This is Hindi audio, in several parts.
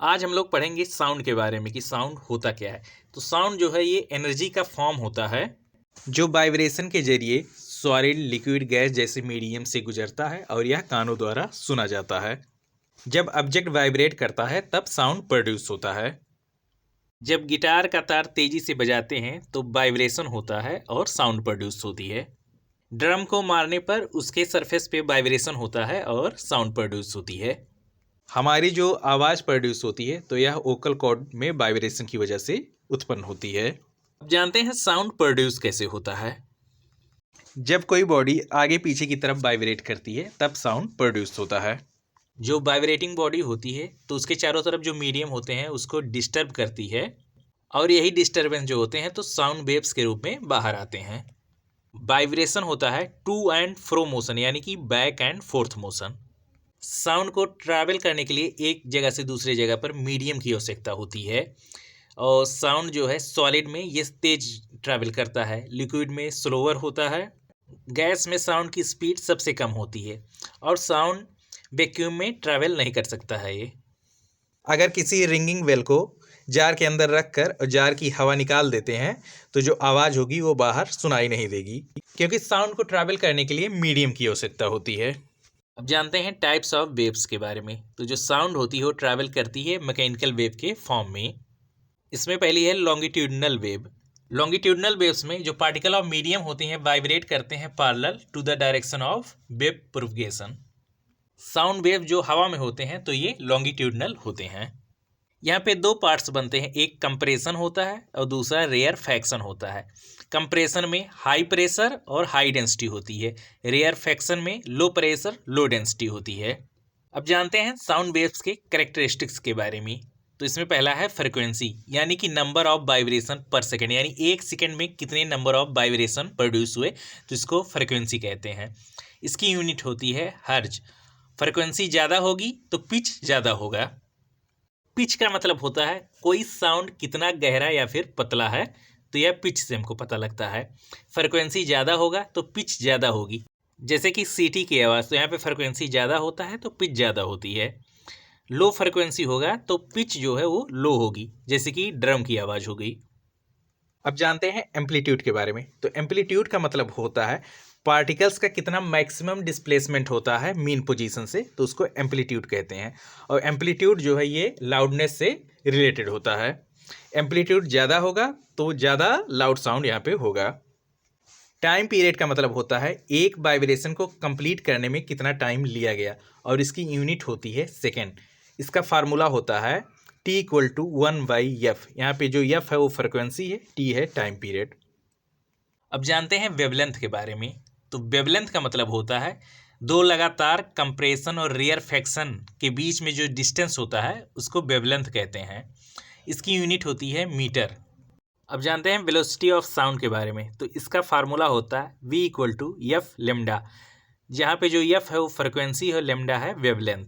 आज हम लोग पढ़ेंगे साउंड के बारे में कि साउंड होता क्या है। तो साउंड जो है ये एनर्जी का फॉर्म होता है जो वाइब्रेशन के जरिए सॉलिड, लिक्विड, गैस जैसे मीडियम से गुजरता है और यह कानों द्वारा सुना जाता है। जब ऑब्जेक्ट वाइब्रेट करता है तब साउंड प्रोड्यूस होता है। जब गिटार का तार तेजी से बजाते हैं तो वाइब्रेशन होता है और साउंड प्रोड्यूस होती है। ड्रम को मारने पर उसके सरफेस पे वाइब्रेशन होता है और साउंड प्रोड्यूस होती है। हमारी जो आवाज़ प्रोड्यूस होती है तो यह वोकल कॉर्ड में वाइब्रेशन की वजह से उत्पन्न होती है। अब जानते हैं साउंड प्रोड्यूस कैसे होता है। जब कोई बॉडी आगे पीछे की तरफ वाइब्रेट करती है तब साउंड प्रोड्यूस होता है। जो वाइब्रेटिंग बॉडी होती है तो उसके चारों तरफ जो मीडियम होते हैं उसको डिस्टर्ब करती है और यही डिस्टर्बेंस जो होते हैं तो साउंड वेव्स के रूप में बाहर आते हैं। वाइब्रेशन होता है टू एंड फ्रो मोशन यानी कि back and fourth motion. Sound को ट्रैवल करने के लिए एक जगह से दूसरे जगह पर मीडियम की आवश्यकता होती है और साउंड जो है सॉलिड में ये तेज ट्रैवल करता है, लिक्विड में स्लोअर होता है, गैस में साउंड की स्पीड सबसे कम होती है और साउंड वैक्यूम में ट्रैवल नहीं कर सकता है। ये अगर किसी रिंगिंग बेल को जार के अंदर रख कर और जार की हवा निकाल देते हैं तो जो आवाज़ होगी वो बाहर सुनाई नहीं देगी क्योंकि साउंड को ट्रैवल करने के लिए मीडियम की आवश्यकता होती है। अब जानते हैं टाइप्स ऑफ वेव्स के बारे में। तो जो साउंड होती है वो ट्रैवल करती है मैकेनिकल वेव के फॉर्म में। इसमें पहली है लॉन्गिट्यूडनल वेव। लॉन्गिट्यूडनल वेव्स में जो पार्टिकल ऑफ मीडियम होते हैं वाइब्रेट करते हैं parallel to the direction of wave propagation. Sound wave जो हवा में होते हैं तो ये लॉन्गिट्यूडनल होते हैं। यहाँ पे दो पार्ट्स बनते हैं, एक कंप्रेशन होता है और दूसरा रेयरफैक्शन होता है। कंप्रेशन में हाई प्रेशर और हाई डेंसिटी होती है, रेयरफैक्शन में लो प्रेशर लो डेंसिटी होती है। अब जानते हैं साउंड वेव्स के कैरेक्टरिस्टिक्स के बारे में। तो इसमें पहला है फ्रिक्वेंसी यानी कि नंबर ऑफ वाइब्रेशन पर सेकेंड, यानी एक सेकेंड में कितने नंबर ऑफ वाइब्रेशन प्रोड्यूस हुए तो इसको फ्रिक्वेंसी कहते हैं। इसकी यूनिट होती है हर्ज। फ्रिक्वेंसी ज़्यादा होगी तो पिच ज़्यादा होगा। पिच का मतलब होता है कोई साउंड कितना गहरा या फिर पतला है तो यह पिच से हमको पता लगता है। फ्रिक्वेंसी ज़्यादा होगा तो पिच ज़्यादा होगी, जैसे कि सीटी की आवाज़, तो यहाँ पे फ्रिक्वेंसी ज़्यादा होता है तो पिच ज़्यादा होती है। लो फ्रिक्वेंसी होगा तो पिच जो है वो लो होगी, जैसे कि ड्रम की आवाज़ हो गई। अब जानते हैं एम्पलीट्यूड के बारे में। तो एम्पलीट्यूड का मतलब होता है पार्टिकल्स का कितना मैक्सिमम डिस्प्लेसमेंट होता है मीन पोजीशन से, तो उसको एम्पलीट्यूड कहते हैं। और एम्पलीट्यूड जो है ये लाउडनेस से रिलेटेड होता है। एम्पलीट्यूड ज़्यादा होगा तो ज़्यादा लाउड साउंड यहाँ पे होगा। टाइम पीरियड का मतलब होता है एक वाइब्रेशन को कंप्लीट करने में कितना टाइम लिया गया और इसकी यूनिट होती है सेकेंड। इसका फार्मूला होता है T=1/f। यहाँ पे जो f है वो फ्रिक्वेंसी है, T है टाइम पीरियड। अब जानते हैं वेवलेंथ के बारे में। तो वेवलेंथ का मतलब होता है दो लगातार कंप्रेशन और रेयरफैक्शन के बीच में जो डिस्टेंस होता है उसको वेवलेंथ कहते हैं। इसकी यूनिट होती है मीटर। अब जानते हैं वेलोसिटी ऑफ साउंड के बारे में। तो इसका फार्मूला होता है V=f लेमडा, जहाँ पे जो f है वो फ्रिक्वेंसी है, लेमडा है वेवलेंथ।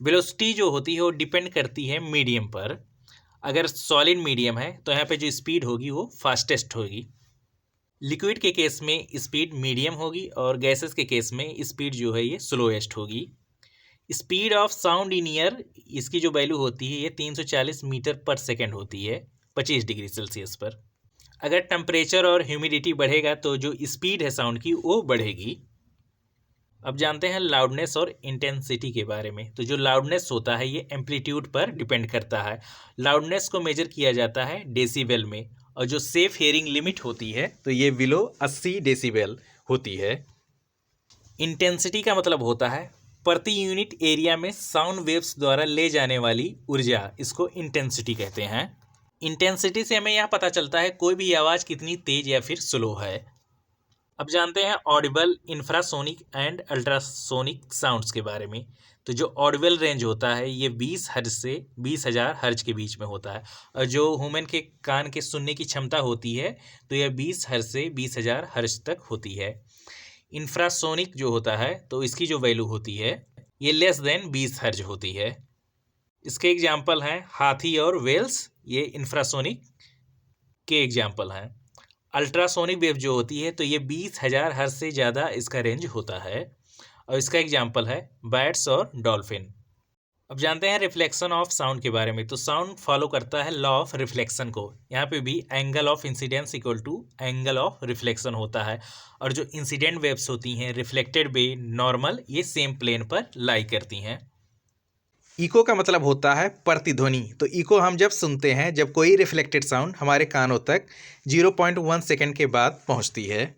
वेलोसिटी जो होती है वो डिपेंड करती है मीडियम पर। अगर सॉलिड मीडियम है तो यहाँ पे जो स्पीड होगी वो फास्टेस्ट होगी। लिक्विड के केस में स्पीड मीडियम होगी और गैसेस के केस में स्पीड जो है ये स्लोएस्ट होगी। Speed of sound in year, इसकी जो वैल्यू होती है ये 340 मीटर पर सेकेंड होती है 25 डिग्री सेल्सियस पर। अगर टेम्परेचर और ह्यूमिडिटी बढ़ेगा तो जो स्पीड है साउंड की वो बढ़ेगी। अब जानते हैं लाउडनेस और इंटेंसिटी के बारे में। तो जो लाउडनेस होता है ये एम्पलीट्यूड पर डिपेंड करता है। लाउडनेस को मेजर किया जाता है डेसिबल में और जो सेफ हियरिंग लिमिट होती है तो ये बिलो 80 डेसिबल होती है। इंटेंसिटी का मतलब होता है प्रति यूनिट एरिया में साउंड वेव्स द्वारा ले जाने वाली ऊर्जा, इसको इंटेंसिटी कहते हैं। इंटेंसिटी से हमें यह पता चलता है कोई भी आवाज़ कितनी तेज या फिर स्लो है। अब जानते हैं Audible, infrasonic and ultrasonic sounds के बारे में। तो जो ऑडिबल रेंज होता है ये 20 हर्ज से 20,000 हर्ज के बीच में होता है और जो ह्यूमन के कान के सुनने की क्षमता होती है तो यह 20 हर्ज से 20,000 हर्ज तक होती है। इंफ्रासोनिक जो होता है तो इसकी जो वैल्यू होती है ये लेस देन 20 हर्ज होती है। इसके एग्जाम्पल हैं हाथी और वेल्स, ये इंफ्रासोनिक के एग्जाम्पल हैं। अल्ट्रासोनिक वेव जो होती है तो ये 20,000 हर्ट्ज से ज़्यादा इसका रेंज होता है और इसका एग्जाम्पल है बैट्स और डॉल्फिन। अब जानते हैं रिफ्लेक्शन ऑफ साउंड के बारे में। तो साउंड फॉलो करता है लॉ ऑफ रिफ्लेक्शन को। यहाँ पे भी angle of incidence equal to angle of reflection होता है, और जो इंसिडेंट वेव्स होती हैं रिफ्लेक्टेड वे नॉर्मल, ये सेम प्लेन पर लाई करती हैं। इको का मतलब होता है प्रतिध्वनि। तो इको हम जब सुनते हैं जब कोई रिफ्लेक्टेड साउंड हमारे कानों तक 0.1 सेकेंड के बाद पहुँचती है।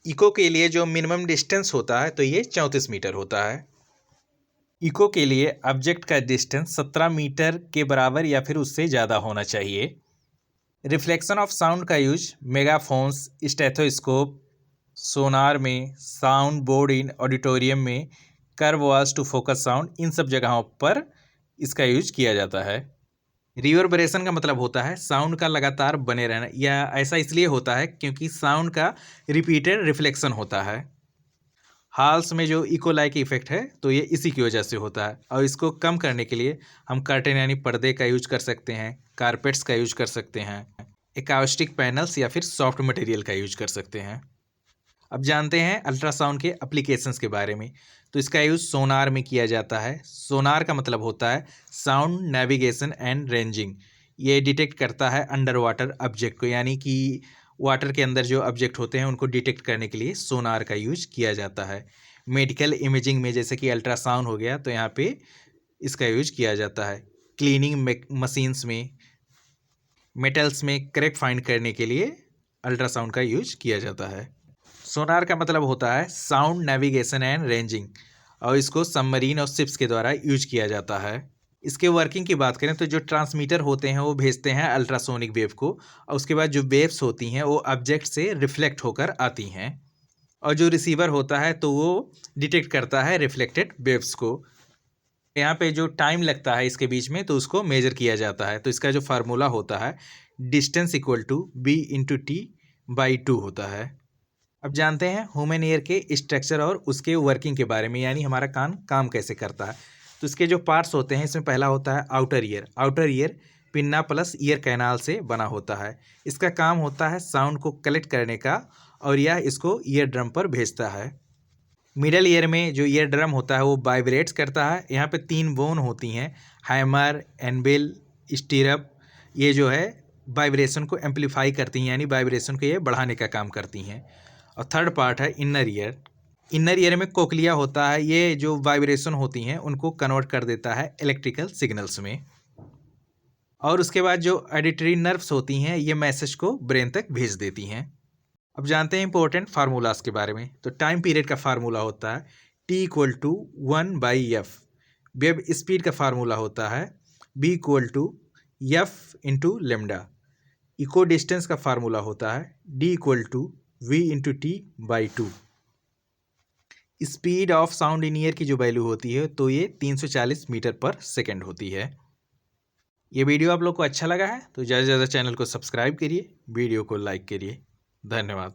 इको के लिए जो मिनिमम डिस्टेंस होता है तो ये 34 मीटर होता है। इको के लिए ऑब्जेक्ट का डिस्टेंस 17 मीटर के बराबर या फिर उससे ज़्यादा होना चाहिए। रिफ्लेक्शन ऑफ साउंड का यूज मेगाफोन्स, स्टेथोस्कोप, सोनार में, साउंड बोर्ड इन ऑडिटोरियम में, curve walls to focus sound, इन सब जगहों पर इसका यूज किया जाता है। रिवर्बरेशन का मतलब होता है साउंड का लगातार बने रहना, या ऐसा इसलिए होता है क्योंकि साउंड का रिपीटेड रिफ्लेक्शन होता है। हॉल्स में जो इको लाइक इफेक्ट है तो ये इसी की वजह से होता है, और इसको कम करने के लिए हम कर्टेन यानी पर्दे का यूज कर सकते हैं, कारपेट्स का यूज कर सकते हैं, एकाउस्टिक पैनल्स या फिर सॉफ्ट मटेरियल का यूज कर सकते हैं। अब जानते हैं अल्ट्रासाउंड के एप्लीकेशंस के बारे में। तो इसका यूज सोनार में किया जाता है। सोनार का मतलब होता है साउंड नेविगेशन एंड रेंजिंग। ये डिटेक्ट करता है अंडर वाटर ऑब्जेक्ट को, यानी कि वाटर के अंदर जो ऑब्जेक्ट होते हैं उनको डिटेक्ट करने के लिए सोनार का यूज किया जाता है। मेडिकल इमेजिंग में जैसे कि अल्ट्रासाउंड हो गया तो यहाँ पे इसका यूज किया जाता है। क्लीनिंग मशीन्स में, मेटल्स में क्रैक फाइंड करने के लिए अल्ट्रासाउंड का यूज किया जाता है। सोनार का मतलब होता है साउंड नेविगेशन एंड रेंजिंग, और इसको सबमरीन और शिप्स के द्वारा यूज किया जाता है। इसके वर्किंग की बात करें तो जो ट्रांसमीटर होते हैं वो भेजते हैं अल्ट्रासोनिक वेव को, और उसके बाद जो वेव्स होती हैं वो ऑब्जेक्ट से रिफ्लेक्ट होकर आती हैं, और जो रिसीवर होता है तो वो डिटेक्ट करता है रिफ्लेक्टेड वेव्स को। यहाँ पे जो टाइम लगता है इसके बीच में तो उसको मेजर किया जाता है। तो इसका जो फार्मूला होता है डिस्टेंस इक्वल टू B/T/2 होता है। अब जानते हैं ह्यूमन ईयर के स्ट्रक्चर और उसके वर्किंग के बारे में, यानी हमारा कान काम कैसे करता है। तो इसके जो पार्ट्स होते हैं इसमें पहला होता है outer ear. Outer ear pinna plus ear canal से बना होता है। इसका काम होता है साउंड को कलेक्ट करने का, और यह इसको ईयर ड्रम पर भेजता है। मिडल ईयर में जो ईयर ड्रम होता है वो वाइब्रेट्स करता है। यहाँ पे 3 बोन होती हैं, हैमर, एनबिल, स्टीरअप। ये जो है वाइब्रेशन को एम्पलीफाई करती हैं, यानी वाइब्रेशन को ये बढ़ाने का काम करती हैं। और थर्ड पार्ट है इनर ईयर। इनर ईयर में कोक्लिया होता है, ये जो वाइब्रेशन होती हैं उनको कन्वर्ट कर देता है इलेक्ट्रिकल सिग्नल्स में। और उसके बाद जो ऑडिटरी नर्व्स होती हैं ये मैसेज को ब्रेन तक भेज देती हैं। अब जानते हैं इंपॉर्टेंट फार्मूलाज के बारे में। तो टाइम पीरियड का फार्मूला होता है T=1/f। वेव स्पीड का फार्मूला होता है B=f/λ। इको डिस्टेंस का फार्मूला होता है D=V/T/2। Speed of sound in year की जो वैल्यू होती है तो ये 340 मीटर पर सेकेंड होती है। ये वीडियो आप लोग को अच्छा लगा है तो ज़्यादा से ज़्यादा चैनल को सब्सक्राइब करिए, वीडियो को लाइक करिए। धन्यवाद।